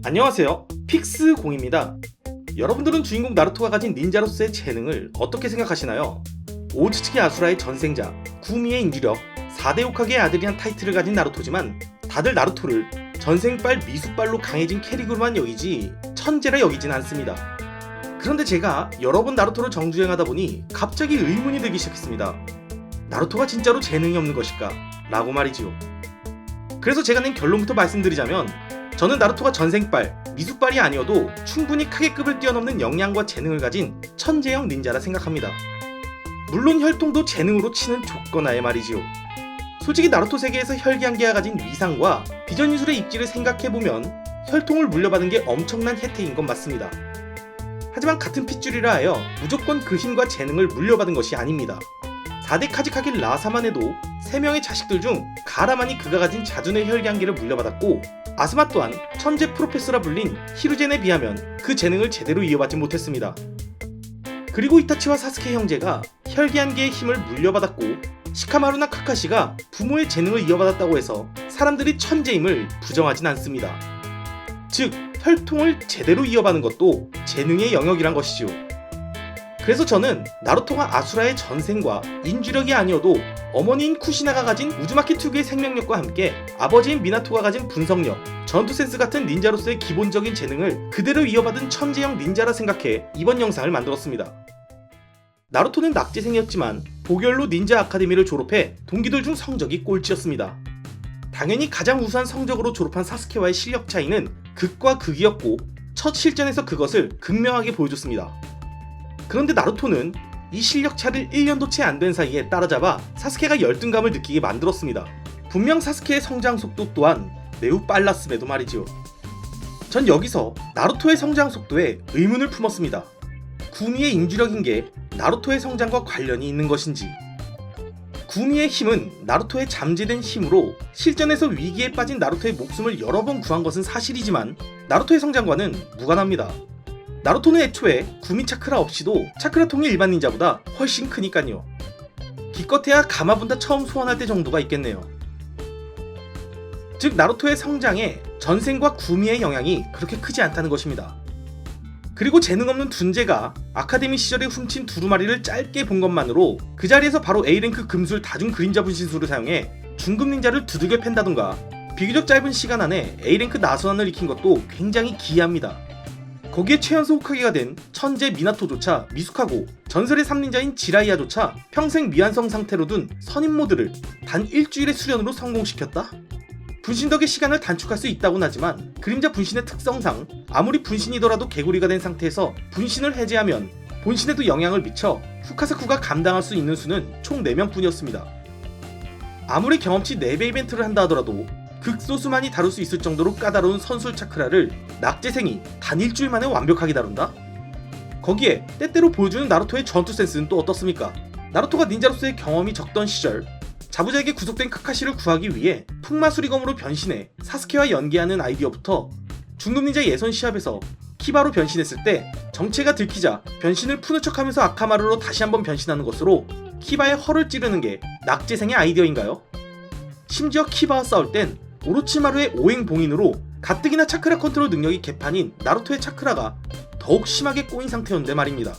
안녕하세요, 픽스공입니다. 여러분들은 주인공 나루토가 가진 닌자로서의 재능을 어떻게 생각하시나요? 오츠츠키 아수라의 전생자, 구미의 인주력, 4대 호카게의 아들이란 타이틀을 가진 나루토지만 다들 나루토를 전생빨 미숙빨로 강해진 캐릭으로만 여기지 천재라 여기진 않습니다. 그런데 제가 여러 번 나루토를 정주행하다 보니 갑자기 의문이 들기 시작했습니다. 나루토가 진짜로 재능이 없는 것일까? 라고 말이지요. 그래서 제가 낸 결론부터 말씀드리자면 저는 나루토가 전생빨, 미숙빨이 아니어도 충분히 카게급을 뛰어넘는 역량과 재능을 가진 천재형 닌자라 생각합니다. 물론 혈통도 재능으로 치는 조건하에 말이지요. 솔직히 나루토 세계에서 혈기한계가 가진 위상과 비전 유술의 입지를 생각해보면 혈통을 물려받은 게 엄청난 혜택인 건 맞습니다. 하지만 같은 핏줄이라 하여 무조건 그 힘과 재능을 물려받은 것이 아닙니다. 4대 카지카게 라사만 해도 3명의 자식들 중 가라만이 그가 가진 자둔의 혈기한계를 물려받았고, 아스마 또한 천재 프로페서라 불린 히루젠에 비하면 그 재능을 제대로 이어받지 못했습니다. 그리고 이타치와 사스케 형제가 혈기한계의 힘을 물려받았고, 시카마루나 카카시가 부모의 재능을 이어받았다고 해서 사람들이 천재임을 부정하진 않습니다. 즉, 혈통을 제대로 이어받는 것도 재능의 영역이란 것이지요. 그래서 저는 나루토가 아수라의 전생과 인주력이 아니어도 어머니인 쿠시나가 가진 우즈마키 특유의 생명력과 함께 아버지인 미나토가 가진 분석력, 전투 센스 같은 닌자로서의 기본적인 재능을 그대로 이어받은 천재형 닌자라 생각해 이번 영상을 만들었습니다. 나루토는 낙제생이었지만 보결로 닌자 아카데미를 졸업해 동기들 중 성적이 꼴찌였습니다. 당연히 가장 우수한 성적으로 졸업한 사스케와의 실력 차이는 극과 극이었고, 첫 실전에서 그것을 극명하게 보여줬습니다. 그런데 나루토는 이 실력 차를 1년도 채 안 된 사이에 따라잡아 사스케가 열등감을 느끼게 만들었습니다. 분명 사스케의 성장 속도 또한 매우 빨랐음에도 말이지요. 전 여기서 나루토의 성장 속도에 의문을 품었습니다. 구미의 인주력인 게 나루토의 성장과 관련이 있는 것인지. 구미의 힘은 나루토의 잠재된 힘으로 실전에서 위기에 빠진 나루토의 목숨을 여러 번 구한 것은 사실이지만 나루토의 성장과는 무관합니다. 나루토는 애초에 구미 차크라 없이도 차크라 통의 일반 닌자보다 훨씬 크니까요. 기껏해야 가마분다 처음 소환할 때 정도가 있겠네요. 즉, 나루토의 성장에 전생과 구미의 영향이 그렇게 크지 않다는 것입니다. 그리고 재능 없는 둔재가 아카데미 시절에 훔친 두루마리를 짧게 본 것만으로 그 자리에서 바로 A랭크 금술 다중 그림자 분신술을 사용해 중급 닌자를 두들겨 팬다던가 비교적 짧은 시간 안에 A랭크 나선환을 익힌 것도 굉장히 기이합니다. 거기에 최연소 호카게가 된 천재 미나토조차 미숙하고 전설의 3닌자인 지라이아조차 평생 미완성 상태로 둔 선임 모드를 단 일주일의 수련으로 성공시켰다? 분신 덕의 시간을 단축할 수 있다곤 하지만 그림자 분신의 특성상 아무리 분신이더라도 개구리가 된 상태에서 분신을 해제하면 본신에도 영향을 미쳐 후카사쿠가 감당할 수 있는 수는 총 4명 뿐이었습니다. 아무리 경험치 4배 이벤트를 한다 하더라도 극소수만이 다룰 수 있을 정도로 까다로운 선술 차크라를 낙제생이 단 일주일 만에 완벽하게 다룬다? 거기에 때때로 보여주는 나루토의 전투 센스는 또 어떻습니까? 나루토가 닌자로서의 경험이 적던 시절 자부자에게 구속된 카카시를 구하기 위해 풍마수리검으로 변신해 사스케와 연계하는 아이디어부터 중급 닌자 예선 시합에서 키바로 변신했을 때 정체가 들키자 변신을 푸는 척하면서 아카마루로 다시 한번 변신하는 것으로 키바의 허를 찌르는 게 낙제생의 아이디어인가요? 심지어 키바와 싸울 땐 오로치마루의 오행봉인으로 가뜩이나 차크라 컨트롤 능력이 개판인 나루토의 차크라가 더욱 심하게 꼬인 상태였는데 말입니다.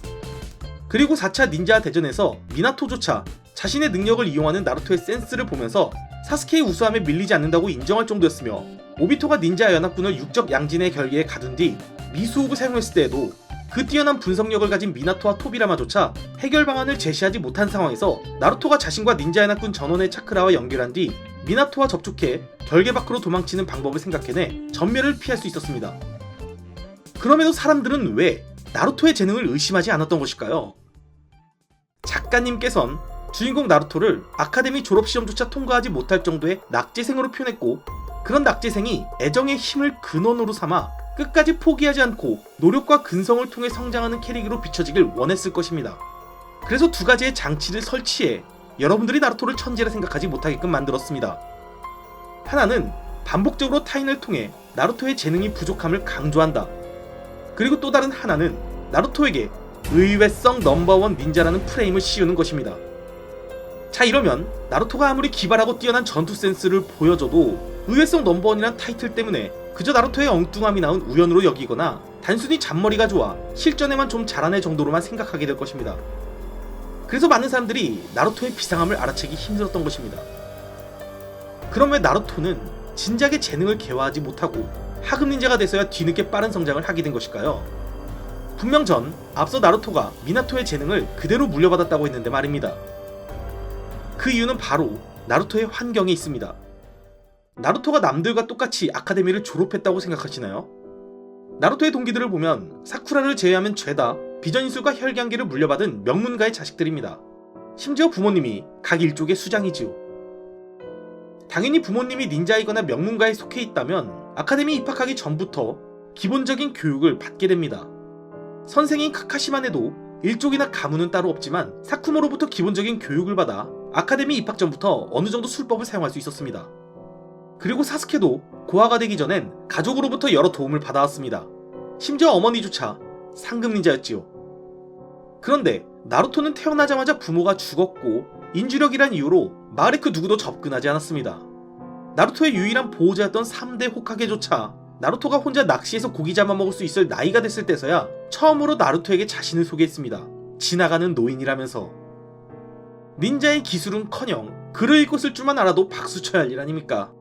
그리고 4차 닌자 대전에서 미나토조차 자신의 능력을 이용하는 나루토의 센스를 보면서 사스케의 우수함에 밀리지 않는다고 인정할 정도였으며, 오비토가 닌자 연합군을 육적 양진의 결계에 가둔 뒤 미수호흡을 사용했을 때에도 그 뛰어난 분석력을 가진 미나토와 토비라마조차 해결 방안을 제시하지 못한 상황에서 나루토가 자신과 닌자 연합군 전원의 차크라와 연결한 뒤 미나토와 접촉해 결계 밖으로 도망치는 방법을 생각해내 전멸을 피할 수 있었습니다. 그럼에도 사람들은 왜 나루토의 재능을 의심하지 않았던 것일까요? 작가님께선 주인공 나루토를 아카데미 졸업시험조차 통과하지 못할 정도의 낙제생으로 표현했고, 그런 낙제생이 애정의 힘을 근원으로 삼아 끝까지 포기하지 않고 노력과 근성을 통해 성장하는 캐릭으로 비춰지길 원했을 것입니다. 그래서 두 가지의 장치를 설치해 여러분들이 나루토를 천재라 생각하지 못하게끔 만들었습니다. 하나는 반복적으로 타인을 통해 나루토의 재능이 부족함을 강조한다. 그리고 또 다른 하나는 나루토에게 의외성 넘버원 닌자라는 프레임을 씌우는 것입니다. 자, 이러면 나루토가 아무리 기발하고 뛰어난 전투 센스를 보여줘도 의외성 넘버원이란 타이틀 때문에 그저 나루토의 엉뚱함이 나온 우연으로 여기거나 단순히 잔머리가 좋아 실전에만 좀 잘하네 정도로만 생각하게 될 것입니다. 그래서 많은 사람들이 나루토의 비상함을 알아채기 힘들었던 것입니다. 그럼 왜 나루토는 진작에 재능을 개화하지 못하고 하급 닌자가 돼서야 뒤늦게 빠른 성장을 하게 된 것일까요? 분명 전 앞서 나루토가 미나토의 재능을 그대로 물려받았다고 했는데 말입니다. 그 이유는 바로 나루토의 환경에 있습니다. 나루토가 남들과 똑같이 아카데미를 졸업했다고 생각하시나요? 나루토의 동기들을 보면 사쿠라를 제외하면 죄다 비전인술과 혈기한계를 물려받은 명문가의 자식들입니다. 심지어 부모님이 각 일족의 수장이지요. 당연히 부모님이 닌자이거나 명문가에 속해 있다면 아카데미 입학하기 전부터 기본적인 교육을 받게 됩니다. 선생인 카카시만 해도 일족이나 가문은 따로 없지만 사쿠모로부터 기본적인 교육을 받아 아카데미 입학 전부터 어느 정도 술법을 사용할 수 있었습니다. 그리고 사스케도 고아가 되기 전엔 가족으로부터 여러 도움을 받아왔습니다. 심지어 어머니조차 상급 닌자였지요. 그런데 나루토는 태어나자마자 부모가 죽었고 인주력이란 이유로 마을의 그 누구도 접근하지 않았습니다. 나루토의 유일한 보호자였던 3대 호카게조차 나루토가 혼자 낚시해서 고기 잡아먹을 수 있을 나이가 됐을 때서야 처음으로 나루토에게 자신을 소개했습니다. 지나가는 노인이라면서. 닌자의 기술은커녕 글을 읽고 쓸 줄만 알아도 박수 쳐야 할 일 아닙니까?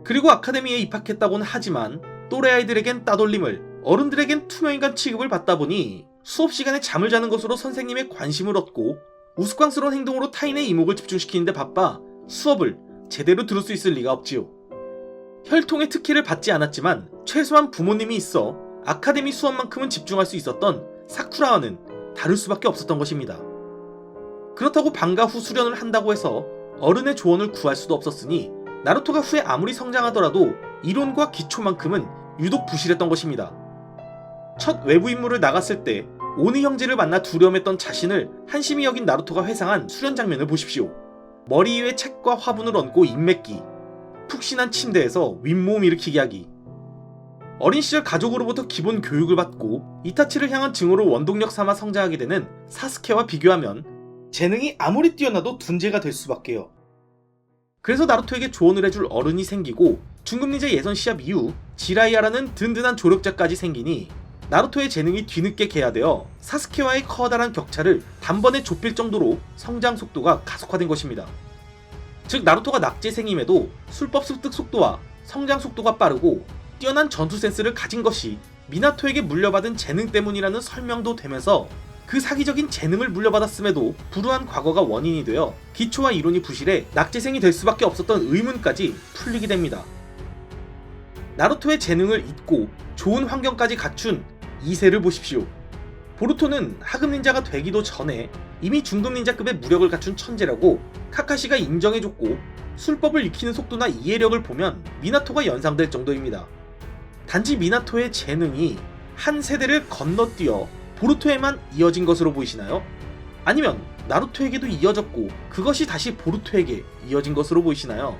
그리고 아카데미에 입학했다고는 하지만 또래 아이들에겐 따돌림을, 어른들에겐 투명인간 취급을 받다 보니 수업 시간에 잠을 자는 것으로 선생님의 관심을 얻고 우스꽝스러운 행동으로 타인의 이목을 집중시키는데 바빠 수업을 제대로 들을 수 있을 리가 없지요. 혈통의 특혜를 받지 않았지만 최소한 부모님이 있어 아카데미 수업만큼은 집중할 수 있었던 사쿠라와는 다를 수밖에 없었던 것입니다. 그렇다고 방과 후 수련을 한다고 해서 어른의 조언을 구할 수도 없었으니 나루토가 후에 아무리 성장하더라도 이론과 기초만큼은 유독 부실했던 것입니다. 첫 외부 임무를 나갔을 때 오니 형제를 만나 두려움했던 자신을 한심히 여긴 나루토가 회상한 수련 장면을 보십시오. 머리 위에 책과 화분을 얹고 인맥기, 푹신한 침대에서 윗몸 일으키기 하기. 어린 시절 가족으로부터 기본 교육을 받고 이타치를 향한 증오를 원동력 삼아 성장하게 되는 사스케와 비교하면 재능이 아무리 뛰어나도 둔재가 될 수밖에요. 그래서 나루토에게 조언을 해줄 어른이 생기고 중급 닌자 예선 시합 이후 지라이아라는 든든한 조력자까지 생기니 나루토의 재능이 뒤늦게 개화되어 사스케와의 커다란 격차를 단번에 좁힐 정도로 성장 속도가 가속화된 것입니다. 즉 나루토가 낙제생임에도 술법 습득 속도와 성장 속도가 빠르고 뛰어난 전투 센스를 가진 것이 미나토에게 물려받은 재능 때문이라는 설명도 되면서 그 사기적인 재능을 물려받았음에도 불우한 과거가 원인이 되어 기초와 이론이 부실해 낙제생이 될 수밖에 없었던 의문까지 풀리게 됩니다. 나루토의 재능을 잊고 좋은 환경까지 갖춘 2세를 보십시오. 보루토는 하급 닌자가 되기도 전에 이미 중급 닌자급의 무력을 갖춘 천재라고 카카시가 인정해줬고 술법을 익히는 속도나 이해력을 보면 미나토가 연상될 정도입니다. 단지 미나토의 재능이 한 세대를 건너뛰어 보루토에만 이어진 것으로 보이시나요? 아니면 나루토에게도 이어졌고 그것이 다시 보루토에게 이어진 것으로 보이시나요?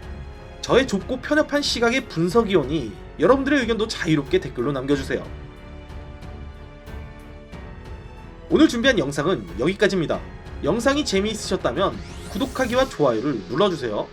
저의 좁고 편협한 시각의 분석이오니 여러분들의 의견도 자유롭게 댓글로 남겨주세요. 오늘 준비한 영상은 여기까지입니다. 영상이 재미있으셨다면 구독하기와 좋아요를 눌러주세요.